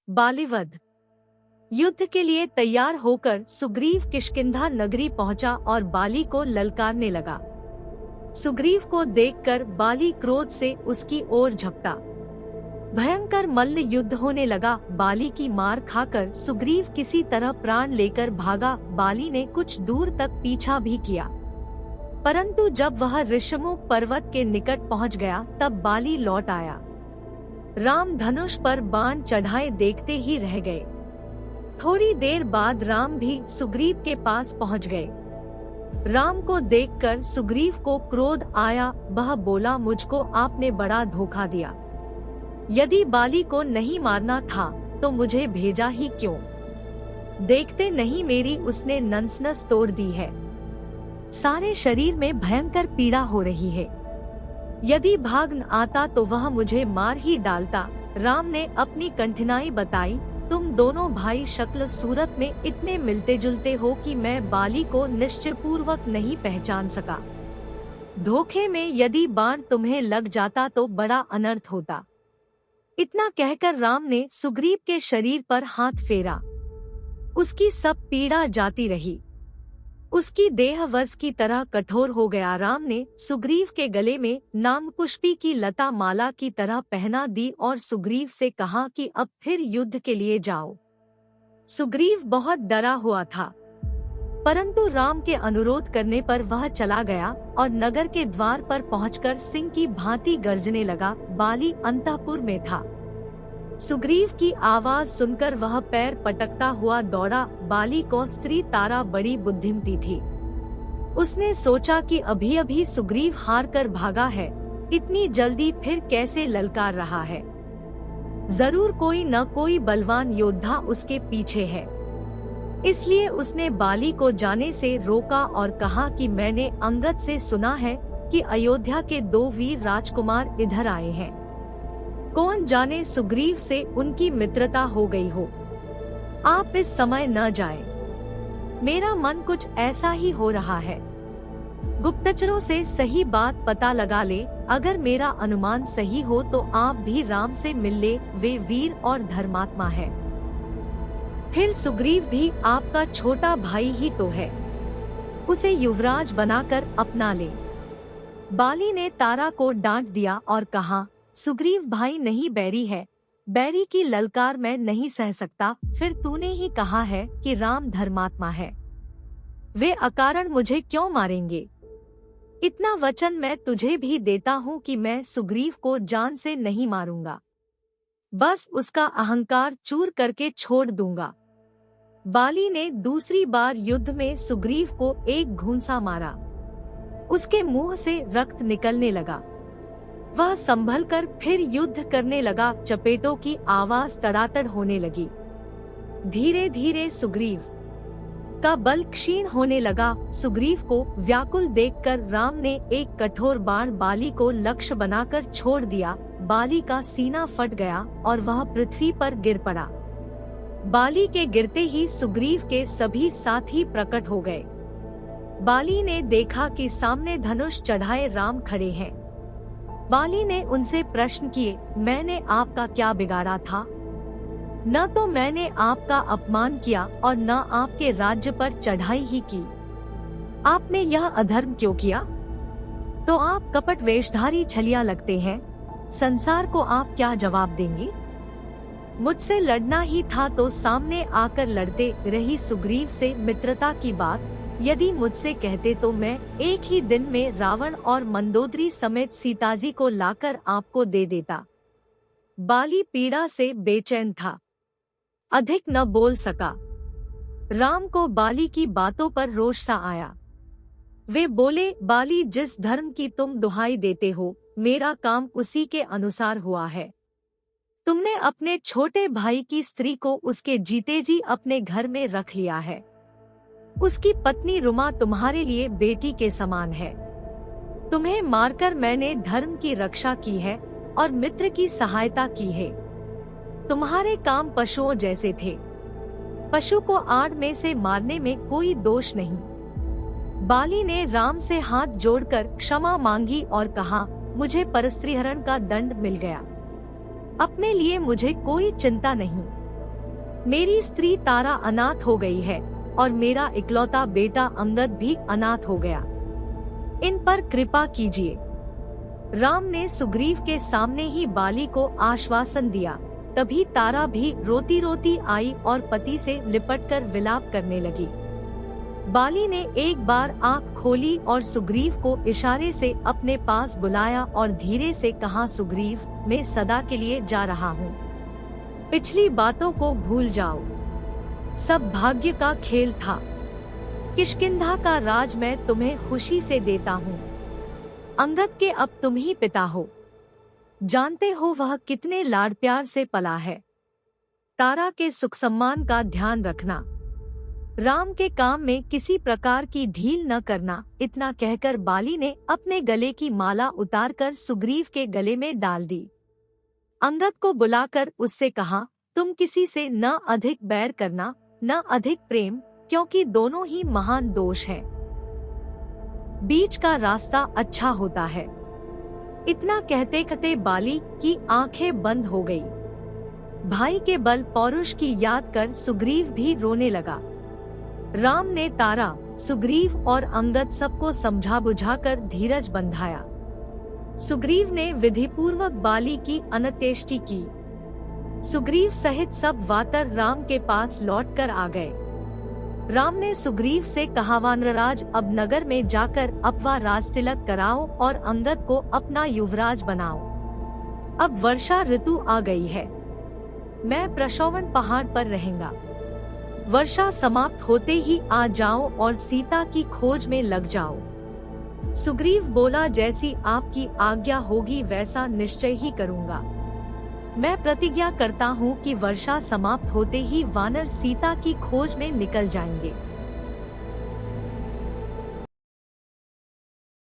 बालीवध। युद्ध के लिए तैयार होकर सुग्रीव किष्किंधा नगरी पहुंचा और बाली को ललकारने लगा। सुग्रीव को देखकर बाली क्रोध से उसकी ओर झपटा। भयंकर मल्ल युद्ध होने लगा। बाली की मार खाकर सुग्रीव किसी तरह प्राण लेकर भागा। बाली ने कुछ दूर तक पीछा भी किया, परंतु जब वह ऋषमुख पर्वत के निकट पहुंच गया तब बाली लौट आया। राम धनुष पर बाण चढ़ाए देखते ही रह गए। थोड़ी देर बाद राम भी सुग्रीव के पास पहुंच गए। राम को देखकर सुग्रीव को क्रोध आया। वह बोला, मुझको आपने बड़ा धोखा दिया। यदि बाली को नहीं मारना था तो मुझे भेजा ही क्यों? देखते नहीं मेरी उसने नस-नस तोड़ दी है। सारे शरीर में भयंकर पीड़ा हो रही है। यदि भाग न आता तो वह मुझे मार ही डालता। राम ने अपनी कठिनाई बताई। तुम दोनों भाई शक्ल सूरत में इतने मिलते जुलते हो कि मैं बाली को निश्चयपूर्वक नहीं पहचान सका। धोखे में यदि बाण तुम्हें लग जाता तो बड़ा अनर्थ होता। इतना कहकर राम ने सुग्रीव के शरीर पर हाथ फेरा। उसकी सब पीड़ा जाती रही। उसकी देह वज की तरह कठोर हो गया। राम ने सुग्रीव के गले में नागपुष्पी की लता माला की तरह पहना दी और सुग्रीव से कहा कि अब फिर युद्ध के लिए जाओ। सुग्रीव बहुत डरा हुआ था, परंतु राम के अनुरोध करने पर वह चला गया और नगर के द्वार पर पहुंचकर सिंह की भांति गर्जने लगा। बाली अंतःपुर में था। सुग्रीव की आवाज सुनकर वह पैर पटकता हुआ दौड़ा। बाली को स्त्री तारा बड़ी बुद्धिमती थी। उसने सोचा कि अभी अभी सुग्रीव हार कर भागा है, इतनी जल्दी फिर कैसे ललकार रहा है। जरूर कोई न कोई बलवान योद्धा उसके पीछे है। इसलिए उसने बाली को जाने से रोका और कहा कि मैंने अंगद से सुना है कि अयोध्या के 2 वीर राजकुमार इधर आए हैं। कौन जाने सुग्रीव से उनकी मित्रता हो गई हो। आप इस समय न जाएं। मेरा मन कुछ ऐसा ही हो रहा है। गुप्तचरों से सही बात पता लगा ले। अगर मेरा अनुमान सही हो तो आप भी राम से मिल ले। वे वीर और धर्मात्मा है। फिर सुग्रीव भी आपका छोटा भाई ही तो है। उसे युवराज बनाकर अपना ले। बाली ने तारा को डांट दिया और कहा, सुग्रीव भाई नहीं बैरी है। बैरी की ललकार मैं नहीं सह सकता। फिर तूने ही कहा है कि राम धर्मात्मा है। वे अकारण मुझे क्यों मारेंगे? इतना वचन मैं तुझे भी देता हूँ कि मैं सुग्रीव को जान से नहीं मारूंगा। बस उसका अहंकार चूर करके छोड़ दूंगा। बाली ने दूसरी बार युद्ध में सुग्रीव को एक घूंसा मारा। उसके मुंह से रक्त निकलने लगा। वह संभल कर फिर युद्ध करने लगा। चपेटों की आवाज तड़ातड़ होने लगी। धीरे धीरे सुग्रीव का बल क्षीण होने लगा। सुग्रीव को व्याकुल देखकर राम ने एक कठोर बाण बाली को लक्ष्य बनाकर छोड़ दिया। बाली का सीना फट गया और वह पृथ्वी पर गिर पड़ा। बाली के गिरते ही सुग्रीव के सभी साथी प्रकट हो गए। बाली ने देखा कि सामने धनुष चढ़ाए राम खड़े हैं। बाली ने उनसे प्रश्न किए, मैंने आपका क्या बिगाड़ा था? न तो मैंने आपका अपमान किया और न आपके राज्य पर चढ़ाई ही की। आपने यह अधर्म क्यों किया? तो आप कपट वेशधारी छलिया लगते हैं। संसार को आप क्या जवाब देंगे? मुझसे लड़ना ही था तो सामने आकर लड़ते। रही सुग्रीव से मित्रता की बात, यदि मुझसे कहते तो मैं एक ही दिन में रावण और मंदोदरी समेत सीताजी को लाकर आपको दे देता। बाली पीड़ा से बेचैन था, अधिक न बोल सका। राम को बाली की बातों पर रोष सा आया। वे बोले, बाली जिस धर्म की तुम दुहाई देते हो, मेरा काम उसी के अनुसार हुआ है। तुमने अपने छोटे भाई की स्त्री को उसके जीते जी अपने घर में रख लिया है। उसकी पत्नी रुमा तुम्हारे लिए बेटी के समान है। तुम्हें मारकर मैंने धर्म की रक्षा की है और मित्र की सहायता की है। तुम्हारे काम पशुओं जैसे थे। पशु को आड़ में से मारने में कोई दोष नहीं। बाली ने राम से हाथ जोड़कर क्षमा मांगी और कहा, मुझे परस्त्रीहरण का दंड मिल गया। अपने लिए मुझे कोई चिंता नहीं। मेरी स्त्री तारा अनाथ हो गई है और मेरा इकलौता बेटा अंगद भी अनाथ हो गया। इन पर कृपा कीजिए। राम ने सुग्रीव के सामने ही बाली को आश्वासन दिया। तभी तारा भी रोती रोती आई और पति से लिपटकर विलाप करने लगी। बाली ने एक बार आंख खोली और सुग्रीव को इशारे से अपने पास बुलाया और धीरे से कहा, सुग्रीव, मैं सदा के लिए जा रहा हूँ। पिछली बातों को भूल जाओ। सब भाग्य का खेल था। किष्किंधा का राज मैं तुम्हें खुशी से देता हूँ। अंगद के अब तुम ही पिता हो। जानते हो वह कितने लाड प्यार से पला है। तारा के सुख सम्मान का ध्यान रखना। राम के काम में किसी प्रकार की ढील न करना। इतना कहकर बाली ने अपने गले की माला उतारकर सुग्रीव के गले में डाल दी। अंगद को बुलाकर उससे कहा, तुम किसी से न अधिक बैर करना, न अधिक प्रेम, क्योंकि दोनों ही महान दोष हैं। बीच का रास्ता अच्छा होता है। इतना कहते कहते बाली की आंखें बंद हो गई। भाई के बल पौरुष की याद कर सुग्रीव भी रोने लगा। राम ने तारा, सुग्रीव और अंगद सबको समझा बुझाकर धीरज बंधाया। सुग्रीव ने विधिपूर्वक बाली की अंत्येष्टि की। सुग्रीव सहित सब वातर राम के पास लौटकर आ गए। राम ने सुग्रीव से कहा, वानरराज, अब नगर में जाकर अपवा राज तिलक कराओ और अंगद को अपना युवराज बनाओ। अब वर्षा ऋतु आ गई है। मैं प्रशोवन पहाड़ पर रहेगा। वर्षा समाप्त होते ही आ जाओ और सीता की खोज में लग जाओ। सुग्रीव बोला, जैसी आपकी आज्ञा होगी वैसा निश्चय ही करूँगा। मैं प्रतिज्ञा करता हूँ कि वर्षा समाप्त होते ही वानर सीता की खोज में निकल जाएंगे।